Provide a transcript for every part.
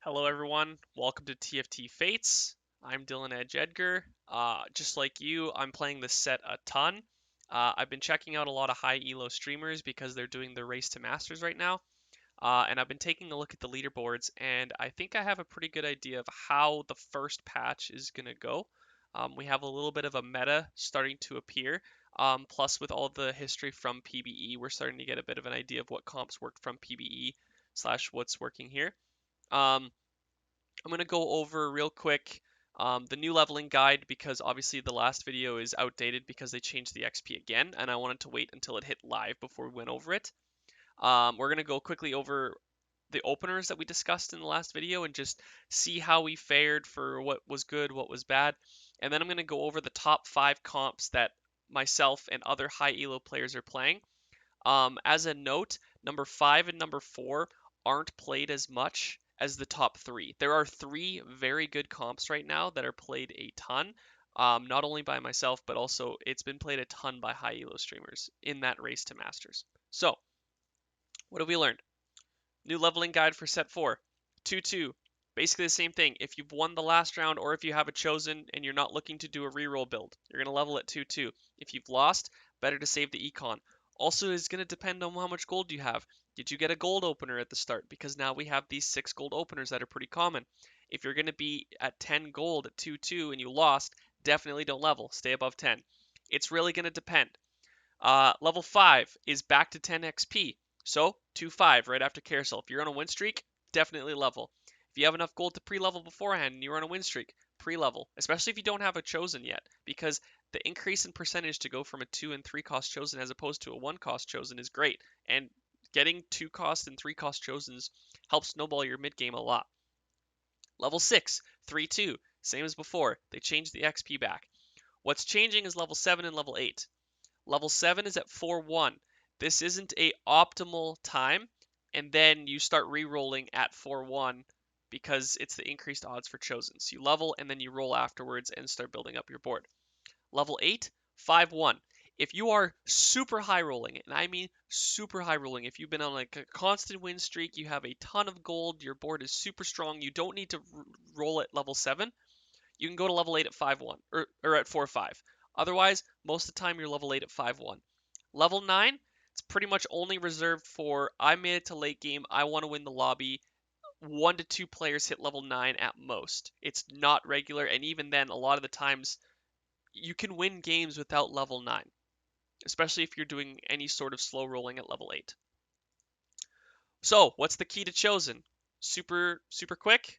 Hello everyone, welcome to TFT Fates. I'm Dylan Edge Edgar. Just like you, I'm playing this set a ton. I've been checking out a lot of high elo streamers because they're doing the race to masters right now. And I've been taking a look at the leaderboards, and I think I have a pretty good idea of how the first patch is going to go. We have a little bit of a meta starting to appear. Plus, with all the history from PBE, we're starting to get a bit of an idea of what comps worked from PBE slash what's working here. Um, I'm going to go over real quick the new leveling guide because obviously the last video is outdated because they changed the XP again, and I wanted to wait until it hit live before we went over it. We're going to go quickly over the openers that we discussed in the last video and just see how we fared for what was good, what was bad. And then I'm going to go over the top 5 comps that myself and other high elo players are playing. As a note, number 5 and number 4 aren't played as much as the top 3. There are 3 very good comps right now that are played a ton, not only by myself, but also it's been played a ton by high elo streamers in that race to masters. So, what have we learned? New leveling guide for set 4. 2-2. Basically the same thing. If you've won the last round or if you have a chosen and you're not looking to do a reroll build, you're going to level at 2-2. If you've lost, better to save the econ. Also, it's going to depend on how much gold you have. Did you get a gold opener at the start? Because now we have these 6 gold openers that are pretty common. If you're going to be at 10 gold at 2-2 and you lost, definitely don't level. Stay above 10. It's really going to depend. Level 5 is back to 10 XP. So, 2-5 right after Carousel. If you're on a win streak, definitely level. If you have enough gold to pre-level beforehand and you're on a win streak, pre-level. Especially if you don't have a chosen yet, because the increase in percentage to go from a 2 and 3 cost chosen as opposed to a 1 cost chosen is great. And getting 2 cost and 3 cost chosens helps snowball your mid game a lot. Level 6, 3-2, same as before. They changed the XP back. What's changing is level 7 and level 8. Level 7 is at 4-1. This isn't a optimal time, and then you start re-rolling at 4-1 because it's the increased odds for chosen. So you level and then you roll afterwards and start building up your board. Level 8, 5-1. If you are super high rolling, and I mean super high rolling, if you've been on like a constant win streak, you have a ton of gold, your board is super strong, you don't need to roll at level 7, you can go to level 8 at 5-1 or at 4-5. Otherwise, most of the time you're level 8 at 5-1. Level 9, it's pretty much only reserved for I made it to late game, I want to win the lobby. 1 to 2 players hit level 9 at most. It's not regular, and even then, a lot of the times, you can win games without level 9, especially if you're doing any sort of slow rolling at level 8. So, what's the key to Chosen? Super quick.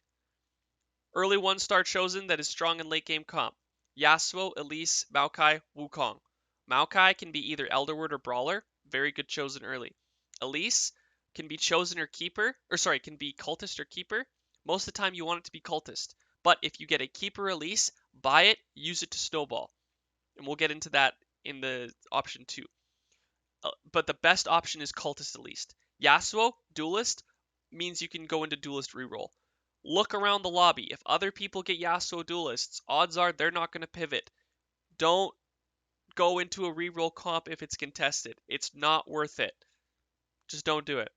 Early 1-star Chosen that is strong in late game comp. Yasuo, Elise, Maokai, Wukong. Maokai can be either Elderword or Brawler. Very good Chosen early. Elise can be Chosen or Keeper. Can be Cultist or Keeper. Most of the time you want it to be Cultist. But if you get a Keeper Elise, buy it, use it to snowball. And we'll get into that in the option 2. But the best option is Cultist Elise. Yasuo, Duelist, means you can go into Duelist reroll. Look around the lobby. If other people get Yasuo Duelists, odds are they're not going to pivot. Don't go into a reroll comp if it's contested. It's not worth it. Just don't do it.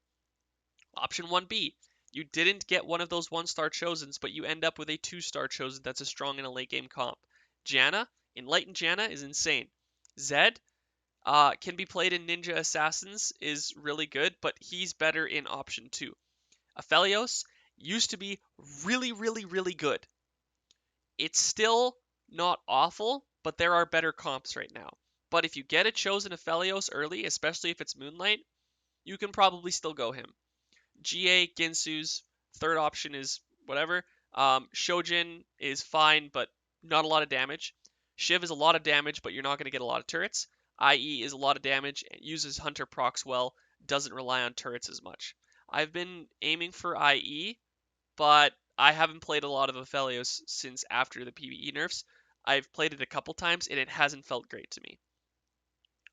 Option 1B. You didn't get one of those 1-star chosens, but you end up with a 2-star chosen that's a strong in a late game comp. Janna, Enlightened Janna is insane. Zed can be played in Ninja Assassins, is really good, but he's better in option 2. Aphelios used to be really good. It's still not awful, but there are better comps right now. But if you get a chosen Aphelios early, especially if it's Moonlight, you can probably still go him. GA, Ginsu's third option is whatever. Shojin is fine, but not a lot of damage. Shiv is a lot of damage, but you're not going to get a lot of turrets. IE is a lot of damage, uses Hunter procs well, doesn't rely on turrets as much. I've been aiming for IE, but I haven't played a lot of Aphelios since after the PvE nerfs. I've played it a couple times, and it hasn't felt great to me.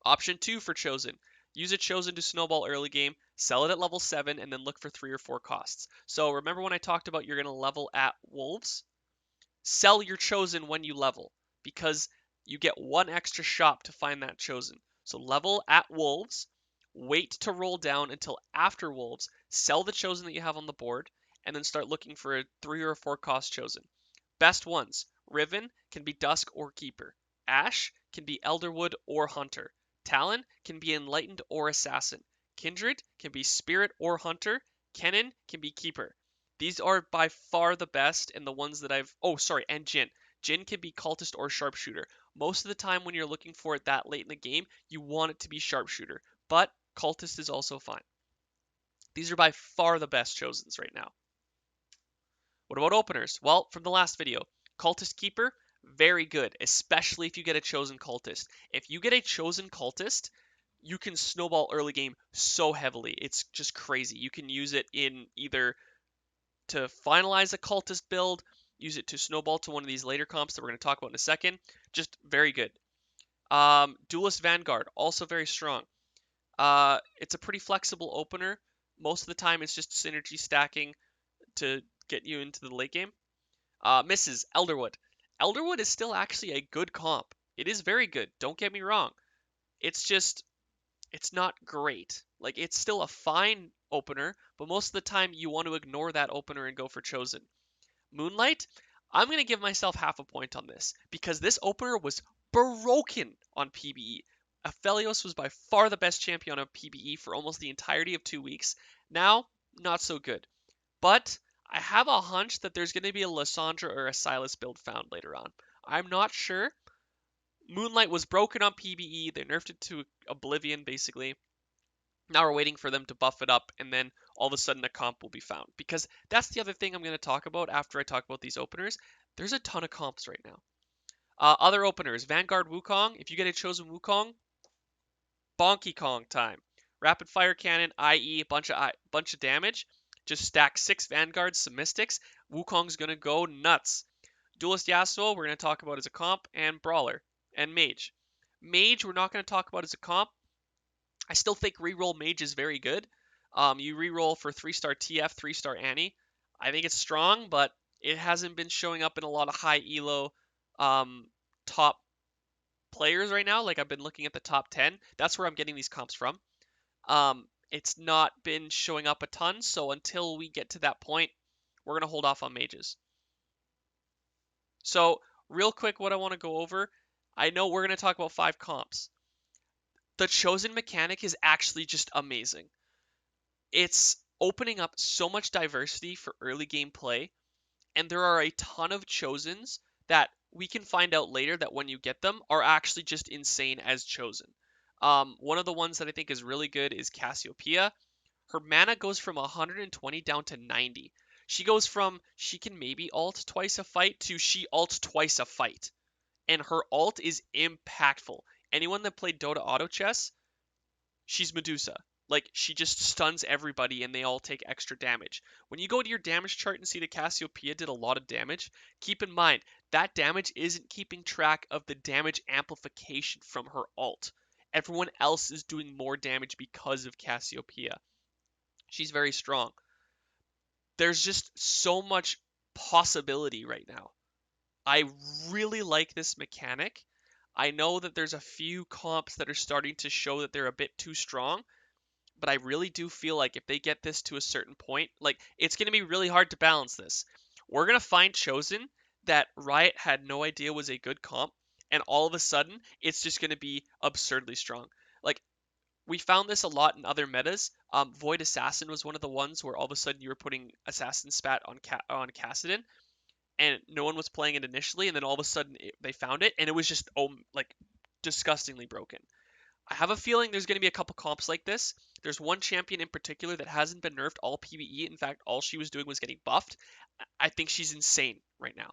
Option 2 for Chosen. Use a Chosen to snowball early game, sell it at level 7, and then look for 3 or 4 costs. So remember when I talked about you're going to level at Wolves? Sell your Chosen when you level, because you get 1 extra shop to find that Chosen. So level at Wolves, wait to roll down until after Wolves, sell the Chosen that you have on the board, and then start looking for a 3 or 4 cost chosen. Best ones: Riven can be Dusk or Keeper. Ashe can be Elderwood or Hunter. Talon can be Enlightened or Assassin. Kindred can be Spirit or Hunter. Kennen can be Keeper. These are by far the best, and the ones that I've... Oh, sorry, and Jhin. Jhin can be Cultist or Sharpshooter. Most of the time when you're looking for it that late in the game, you want it to be Sharpshooter, but Cultist is also fine. These are by far the best chosens right now. What about openers? Well, from the last video, Cultist Keeper, very good, especially if you get a chosen Cultist. If you get a chosen Cultist, you can snowball early game so heavily. It's just crazy. You can use it in either to finalize a Cultist build, use it to snowball to one of these later comps that we're going to talk about in a second. Just very good. Duelist Vanguard, also very strong. It's a pretty flexible opener. Most of the time, it's just synergy stacking to get you into the late game. Misses Elderwood. Elderwood is still actually a good comp. It is very good. Don't get me wrong. It's just, it's not great. Like, it's still a fine opener, but most of the time you want to ignore that opener and go for chosen. Moonlight, I'm going to give myself half a point on this because this opener was broken on PBE. Aphelios was by far the best champion of PBE for almost the entirety of 2 weeks. Now, not so good. But I have a hunch that there's going to be a Lysandra or a Sylas build found later on. I'm not sure. Moonlight was broken on PBE. They nerfed it to oblivion, basically. Now we're waiting for them to buff it up, and then all of a sudden a comp will be found. Because that's the other thing I'm going to talk about after I talk about these openers. There's a ton of comps right now. Other openers, Vanguard Wukong. If you get a chosen Wukong, Bonky Kong time. Rapid fire cannon, IE, bunch of damage. Just stack 6 Vanguards, some Mystics. Wukong's going to go nuts. Duelist Yasuo, we're going to talk about as a comp, and Brawler, and Mage. Mage, we're not going to talk about as a comp. I still think reroll Mage is very good. You reroll for 3-star TF, 3-star Annie. I think it's strong, but it hasn't been showing up in a lot of high elo top players right now. Like, I've been looking at the top 10. That's where I'm getting these comps from. It's not been showing up a ton, so until we get to that point, we're going to hold off on mages. So, real quick, what I want to go over, I know we're going to talk about 5 comps. The chosen mechanic is actually just amazing. It's opening up so much diversity for early game play, and there are a ton of chosens that we can find out later that when you get them are actually just insane as chosen. One of the ones that I think is really good is Cassiopeia. Her mana goes from 120 down to 90. She goes from she can maybe ult twice a fight to she ults twice a fight. And her ult is impactful. Anyone that played Dota Auto Chess, she's Medusa. Like, she just stuns everybody and they all take extra damage. When you go to your damage chart and see that Cassiopeia did a lot of damage, keep in mind, that damage isn't keeping track of the damage amplification from her ult. Everyone else is doing more damage because of Cassiopeia. She's very strong. There's just so much possibility right now. I really like this mechanic. I know that there's a few comps that are starting to show that they're a bit too strong, but I really do feel like if they get this to a certain point, like, it's going to be really hard to balance this. We're going to find Chosen that Riot had no idea was a good comp, and all of a sudden, it's just going to be absurdly strong. Like, we found this a lot in other metas. Void Assassin was one of the ones where all of a sudden you were putting Assassin Spat on Kassadin, and no one was playing it initially, and then all of a sudden they found it, and it was just like disgustingly broken. I have a feeling there's going to be a couple comps like this. There's one champion in particular that hasn't been nerfed all PvE. In fact, all she was doing was getting buffed. I think she's insane right now.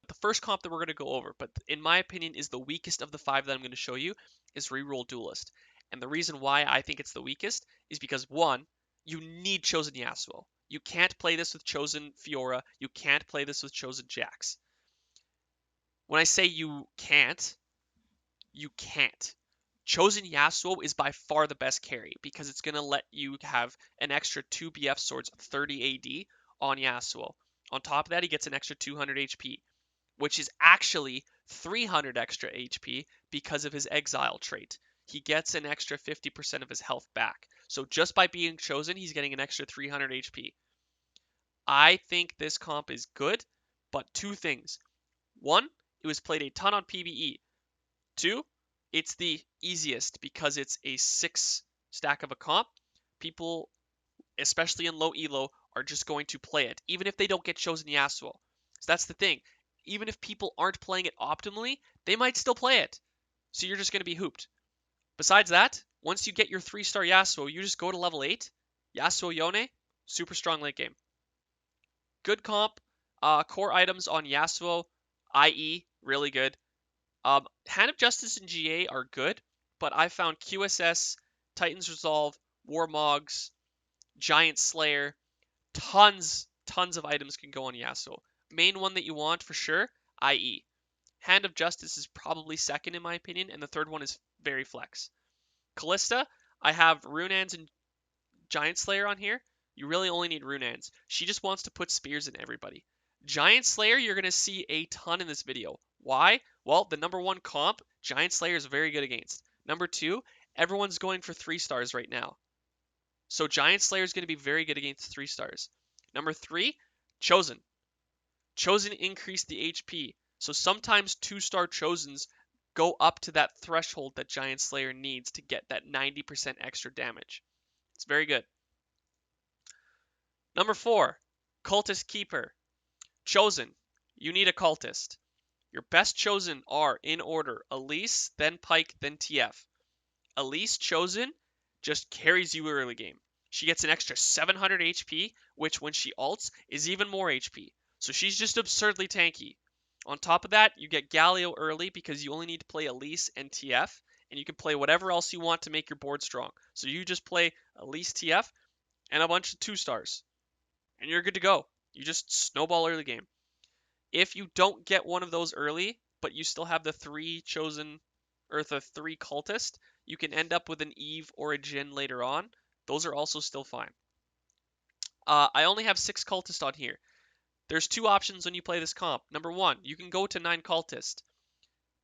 The first comp that we're going to go over, but in my opinion is the weakest of the 5 that I'm going to show you, is Rerall Duelist. And the reason why I think it's the weakest is because, one, you need Chosen Yasuo. You can't play this with Chosen Fiora. You can't play this with Chosen Jax. When I say you can't, you can't. Chosen Yasuo is by far the best carry because it's going to let you have an extra 2 BF swords, 30 AD on Yasuo. On top of that, he gets an extra 200 HP, which is actually 300 extra HP because of his exile trait. He gets an extra 50% of his health back. So just by being chosen, he's getting an extra 300 HP. I think this comp is good, but two things. One, it was played a ton on PvE. Two, it's the easiest because it's a 6 stack of a comp. People, especially in low elo, are just going to play it, even if they don't get chosen Yasuo. So that's the thing. Even if people aren't playing it optimally, they might still play it. So you're just going to be hooped. Besides that, once you get your 3-star Yasuo, you just go to level 8. Yasuo Yone, super strong late game. Good comp. Core items on Yasuo, IE, really good. Hand of Justice and GA are good, but I found QSS, Titan's Resolve, Warmogs, Giant Slayer, tons of items can go on Yasuo. Main one that you want for sure, IE. Hand of Justice is probably second in my opinion, and the third one is very flex. Callista, I have Runaan's and Giant Slayer on here. You really only need Runaan's. She just wants to put spears in everybody. Giant Slayer, you're going to see a ton in this video. Why? Well, the number 1 comp, Giant Slayer is very good against. Number 2, everyone's going for 3 stars right now. So Giant Slayer is going to be very good against 3 stars. Number 3, Chosen. Chosen increased the HP. So sometimes 2-star Chosens go up to that threshold that Giant Slayer needs to get that 90% extra damage. It's very good. Number 4, Cultist Keeper. Chosen. You need a Cultist. Your best Chosen are, in order, Elise, then Pyke, then TF. Elise Chosen just carries you early game. She gets an extra 700 HP, which when she ults is even more HP. So she's just absurdly tanky. On top of that, you get Galio early because you only need to play Elise and TF, and you can play whatever else you want to make your board strong. So you just play Elise TF and a bunch of 2-stars, and you're good to go. You just snowball early game. If you don't get one of those early, but you still have the 3 chosen, or the 3 cultist, you can end up with an Eve or a Jhin later on. Those are also still fine. I only have 6 cultists on here. There's 2 options when you play this comp. Number 1, you can go to 9 cultist.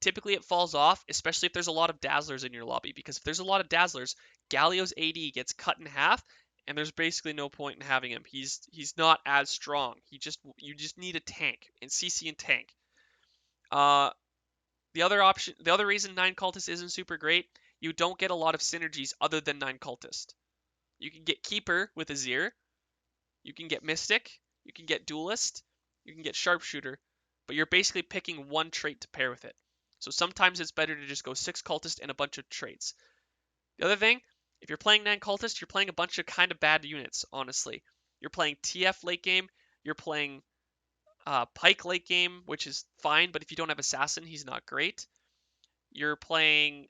Typically it falls off, especially if there's a lot of dazzlers in your lobby, because if there's a lot of dazzlers, Galio's AD gets cut in half, and there's basically no point in having him. He's not as strong. You just need a tank, and CC and tank. The other reason 9 cultist isn't super great, you don't get a lot of synergies other than 9 cultist. You can get Keeper with Azir, you can get Mystic, you can get Duelist, you can get Sharpshooter, but you're basically picking one trait to pair with it. So sometimes it's better to just go 6 cultist and a bunch of traits. The other thing, if you're playing 9 cultist, you're playing a bunch of kind of bad units, honestly. You're playing TF late game, you're playing Pyke late game, which is fine, but if you don't have Assassin, he's not great. You're playing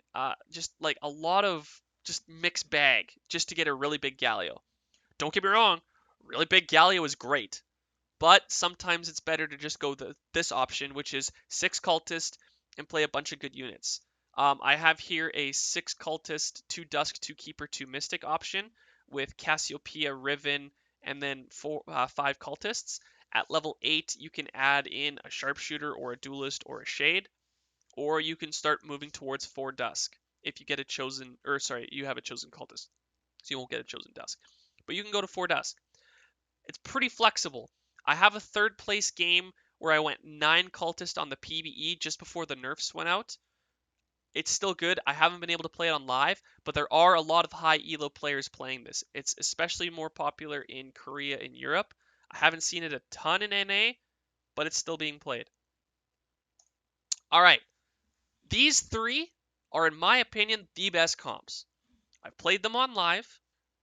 just like a lot of just mixed bag just to get a really big Galio. Don't get me wrong, really big Galio is great, but sometimes it's better to just go this option, which is 6 cultist and play a bunch of good units. I have here a 6 cultist, 2 Dusk, 2 Keeper, 2 Mystic option with Cassiopeia, Riven, and then 5 cultists. At level 8, you can add in a Sharpshooter or a Duelist or a Shade, or you can start moving towards 4 Dusk if you get a chosen, or sorry, you have a chosen cultist, so you won't get a chosen Dusk. But you can go to 4 Dusk. It's pretty flexible. I have a 3rd place game where I went 9 cultist on the PvE just before the nerfs went out. It's still good. I haven't been able to play it on live, but there are a lot of high elo players playing this. It's especially more popular in Korea and Europe. I haven't seen it a ton in NA, but it's still being played. All right. These 3 are, in my opinion, the best comps. I've played them on live.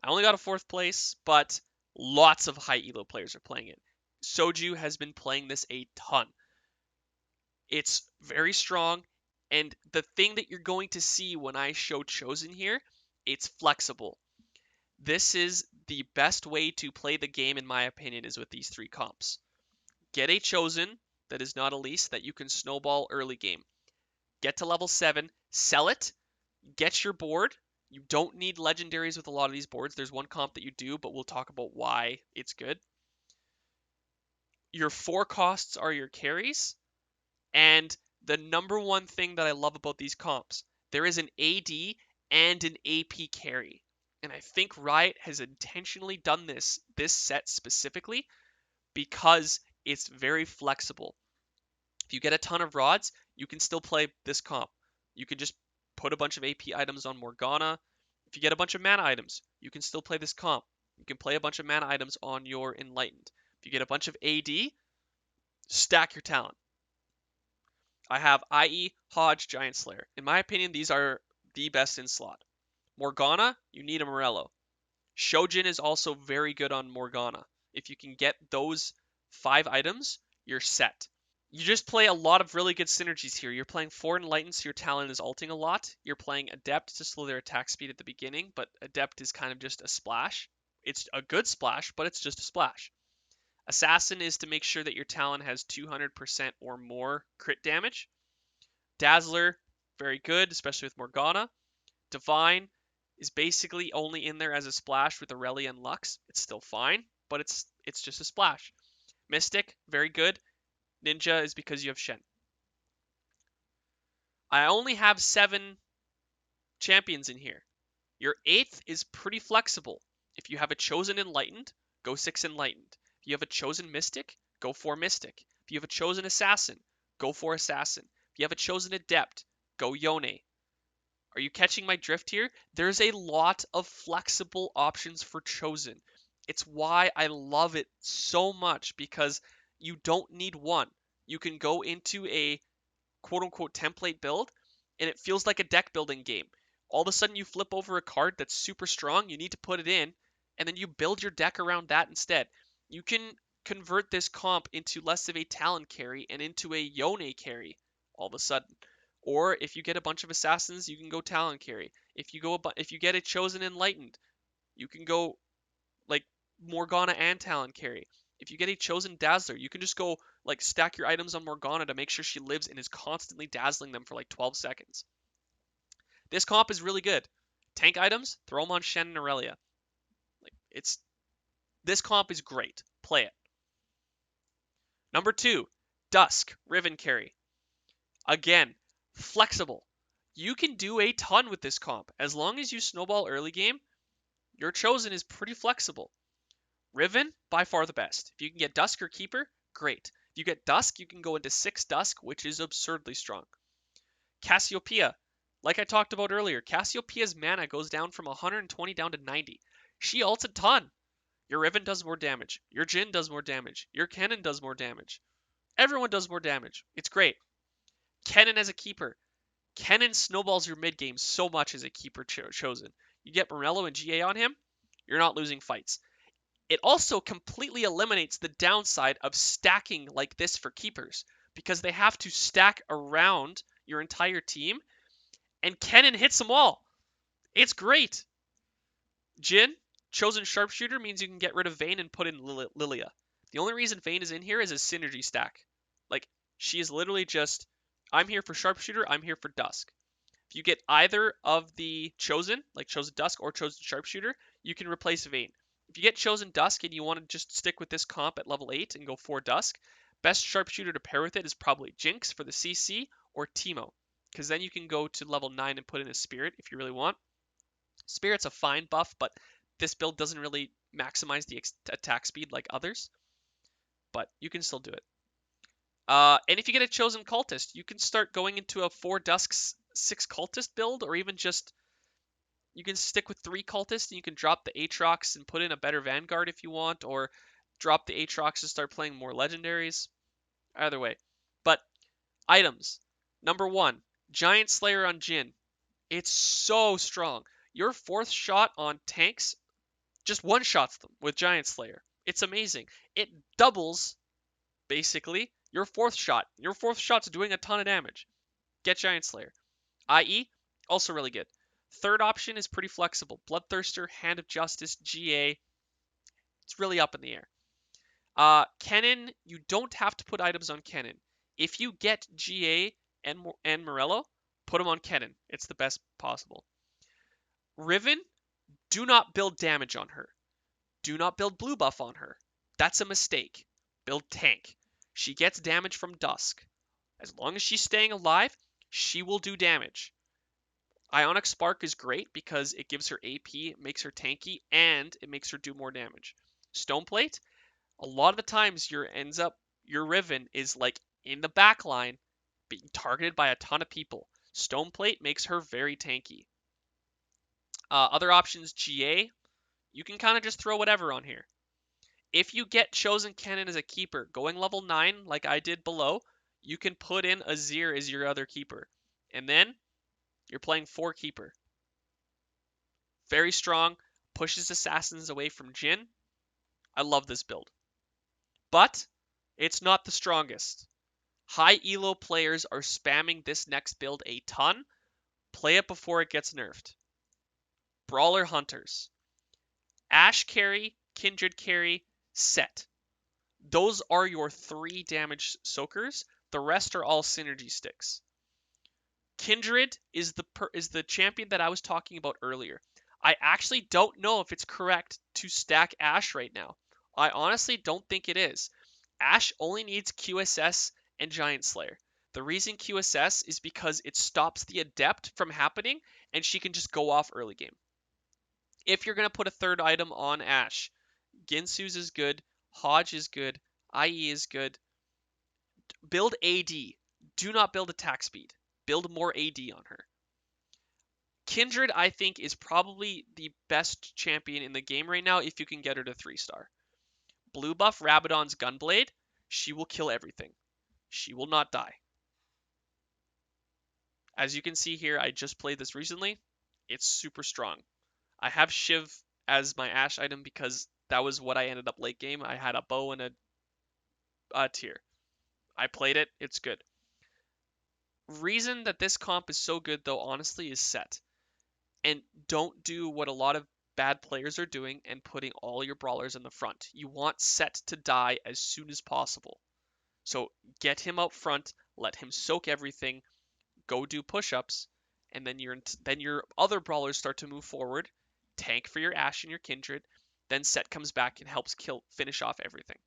I only got a 4th place, but lots of high elo players are playing it. Soju has been playing this a ton. It's very strong, and the thing that you're going to see when I show Chosen here, it's flexible. This is the best way to play the game, in my opinion, is with these 3 comps. Get a Chosen that is not Elise that you can snowball early game. Get to level 7, sell it, get your board. You don't need legendaries with a lot of these boards. There's one comp that you do, but we'll talk about why it's good. Your 4 costs are your carries. And the number one thing that I love about these comps, there is an AD and an AP carry. And I think Riot has intentionally done this set specifically because it's very flexible. If you get a ton of rods, you can still play this comp. You can just put a bunch of AP items on Morgana. If you get a bunch of mana items, you can still play this comp. You can play a bunch of mana items on your Enlightened. If you get a bunch of AD, stack your Talon. I have IE, Hodge, Giant Slayer. In my opinion, these are the best in slot. Morgana, you need a Morello. Shojin is also very good on Morgana. If you can get those 5 items, you're set. You just play a lot of really good synergies here. You're playing 4 Enlightened, so your Talon is ulting a lot. You're playing Adept to slow their attack speed at the beginning, but Adept is kind of just a splash. It's a good splash, but it's just a splash. Assassin is to make sure that your Talon has 200% or more crit damage. Dazzler, very good, especially with Morgana. Divine is basically only in there as a splash with Aurelia and Lux. It's still fine, but it's just a splash. Mystic, very good. Ninja is because you have Shen. I only have 7 champions in here. Your 8th is pretty flexible. If you have a chosen Enlightened, go 6 Enlightened. If you have a chosen Mystic, go 4 Mystic. If you have a chosen Assassin, go 4 Assassin. If you have a chosen Adept, go Yone. Are you catching my drift here? There's a lot of flexible options for chosen. It's why I love it so much, because you don't need one. You can go into a quote-unquote template build, and it feels like a deck building game. All of a sudden you flip over a card that's super strong, you need to put it in, and then you build your deck around that instead. You can convert this comp into less of a Talon carry and into a Yone carry all of a sudden. Or if you get a bunch of assassins, you can go Talon carry. If you get a chosen Enlightened, you can go like Morgana and Talon carry. If you get a chosen Dazzler, you can just go like stack your items on Morgana to make sure she lives and is constantly dazzling them for like 12 seconds. This comp is really good. Tank items, throw them on Shen and Aurelia. This comp is great. Play it. Number 2, Dusk, Riven carry. Again, flexible. You can do a ton with this comp. As long as you snowball early game, your chosen is pretty flexible. Riven, by far the best. If you can get Dusk or Keeper, great. If you get Dusk, you can go into 6 Dusk, which is absurdly strong. Cassiopeia, like I talked about earlier, Cassiopeia's mana goes down from 120 down to 90. She ults a ton. Your Riven does more damage. Your Jhin does more damage. Your Kennen does more damage. Everyone does more damage. It's great. Kennen as a Keeper. Kennen snowballs your mid game so much as a Keeper chosen. You get Morello and GA on him, you're not losing fights. It also completely eliminates the downside of stacking like this for Keepers, because they have to stack around your entire team, and Kennen hits them all. It's great. Jhin, chosen Sharpshooter, means you can get rid of Vayne and put in Lilia. The only reason Vayne is in here is a synergy stack. Like, she is literally just, I'm here for Sharpshooter, I'm here for Dusk. If you get either of the chosen, like chosen Dusk or chosen Sharpshooter, you can replace Vayne. If you get chosen Dusk and you want to just stick with this comp at level 8 and go 4 Dusk, best Sharpshooter to pair with it is probably Jinx for the CC or Teemo, because then you can go to level 9 and put in a Spirit if you really want. Spirit's a fine buff, but this build doesn't really maximize the attack speed like others, but you can still do it. And if you get a chosen Cultist, you can start going into a 4 Dusk 6 Cultist build, or even just you can stick with 3 Cultists and you can drop the Aatrox and put in a better Vanguard if you want, or drop the Aatrox and start playing more Legendaries. Either way. But items. Number 1, Giant Slayer on Jhin. It's so strong. Your 4th shot on tanks just one-shots them with Giant Slayer. It's amazing. It doubles, basically, your 4th shot. Your 4th shot's doing a ton of damage. Get Giant Slayer. IE, also really good. Third option is pretty flexible. Bloodthirster, Hand of Justice, GA. It's really up in the air. Kennen, you don't have to put items on Kennen. If you get GA and Morello, put them on Kennen. It's the best possible. Riven, do not build damage on her. Do not build blue buff on her. That's a mistake. Build tank. She gets damage from Dusk. As long as she's staying alive, she will do damage. Ionic Spark is great because it gives her AP, it makes her tanky, and it makes her do more damage. Stoneplate, A lot of the times your Riven is like in the back line being targeted by a ton of people. Stoneplate makes her very tanky. Other options, GA, you can kind of just throw whatever on here. If you get Chosen Cannon as a keeper, going level 9 like I did below, you can put in Azir as your other keeper. And then you're playing 4 keeper. Very strong, pushes assassins away from Jhin. I love this build. But it's not the strongest. High elo players are spamming this next build a ton. Play it before it gets nerfed. Brawler Hunters. Ashe carry, Kindred carry, Set. Those are your 3 damage soakers. The rest are all synergy sticks. Kindred is the champion that I was talking about earlier. I actually don't know if it's correct to stack Ashe right now. I honestly don't think it is. Ashe only needs QSS and Giant Slayer. The reason QSS is because it stops the Adept from happening and she can just go off early game. If you're going to put a third item on Ashe, Ginsu's is good, Hodge is good, IE is good. Build AD. Do not build attack speed. Build more AD on her. Kindred, I think, is probably the best champion in the game right now if you can get her to 3-star. Blue buff Rabadon's Gunblade, she will kill everything. She will not die. As you can see here, I just played this recently. It's super strong. I have Shiv as my Ashe item because that was what I ended up late game. I had a bow and a tier. I played it. It's good. Reason that this comp is so good, though, honestly, is Set. And don't do what a lot of bad players are doing and putting all your brawlers in the front. You want Set to die as soon as possible. So get him out front, let him soak everything, go do push-ups, and then your other brawlers start to move forward, tank for your Ashe and your Kindred, then Set comes back and helps finish off everything.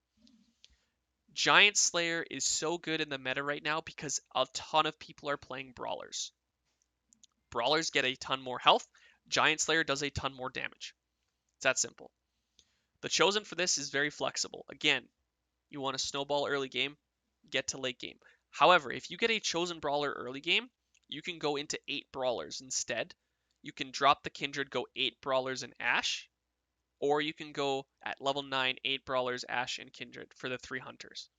Giant Slayer is so good in the meta right now because a ton of people are playing Brawlers. Brawlers get a ton more health. Giant Slayer does a ton more damage. It's that simple. The Chosen for this is very flexible. Again, you want to snowball early game, get to late game. However, if you get a Chosen Brawler early game, you can go into 8 Brawlers instead. You can drop the Kindred, go 8 Brawlers and Ashe, or you can go at level 9, 8 Brawlers, Ashe, and Kindred for the 3 Hunters.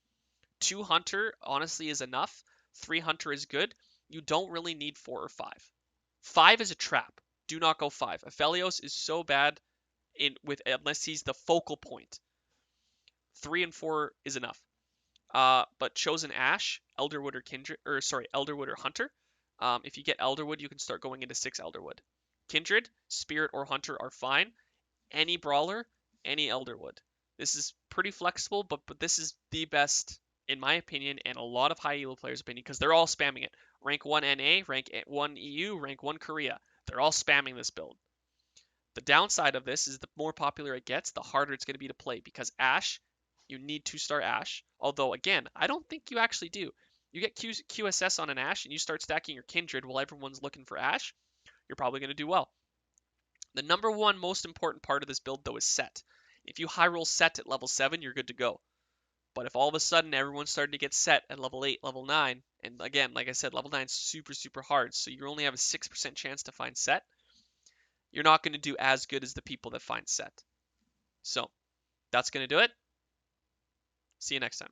2 Hunter, honestly, is enough. 3 Hunter is good. You don't really need 4 or 5. 5 is a trap. Do not go 5. Aphelios is so bad unless he's the focal point. 3 and 4 is enough. But Chosen Ashe, Elderwood or Hunter. If you get Elderwood, you can start going into 6 Elderwood. Kindred, Spirit, or Hunter are fine. Any Brawler, any Elderwood. This is pretty flexible, but this is the best, in my opinion, and a lot of high elo players' opinion, because they're all spamming it. Rank 1 NA, rank 1 EU, rank 1 Korea. They're all spamming this build. The downside of this is the more popular it gets, the harder it's going to be to play, because Ashe, you need 2-star Ashe. Although, again, I don't think you actually do. You get QSS on an Ashe and you start stacking your Kindred while everyone's looking for Ashe, you're probably going to do well. The number one most important part of this build, though, is Set. If you high roll Set at level 7, you're good to go. But if all of a sudden everyone's starting to get Set at level 8, level 9, and again, like I said, level 9 is super, super hard, so you only have a 6% chance to find Set, you're not going to do as good as the people that find Set. So, that's going to do it. See you next time.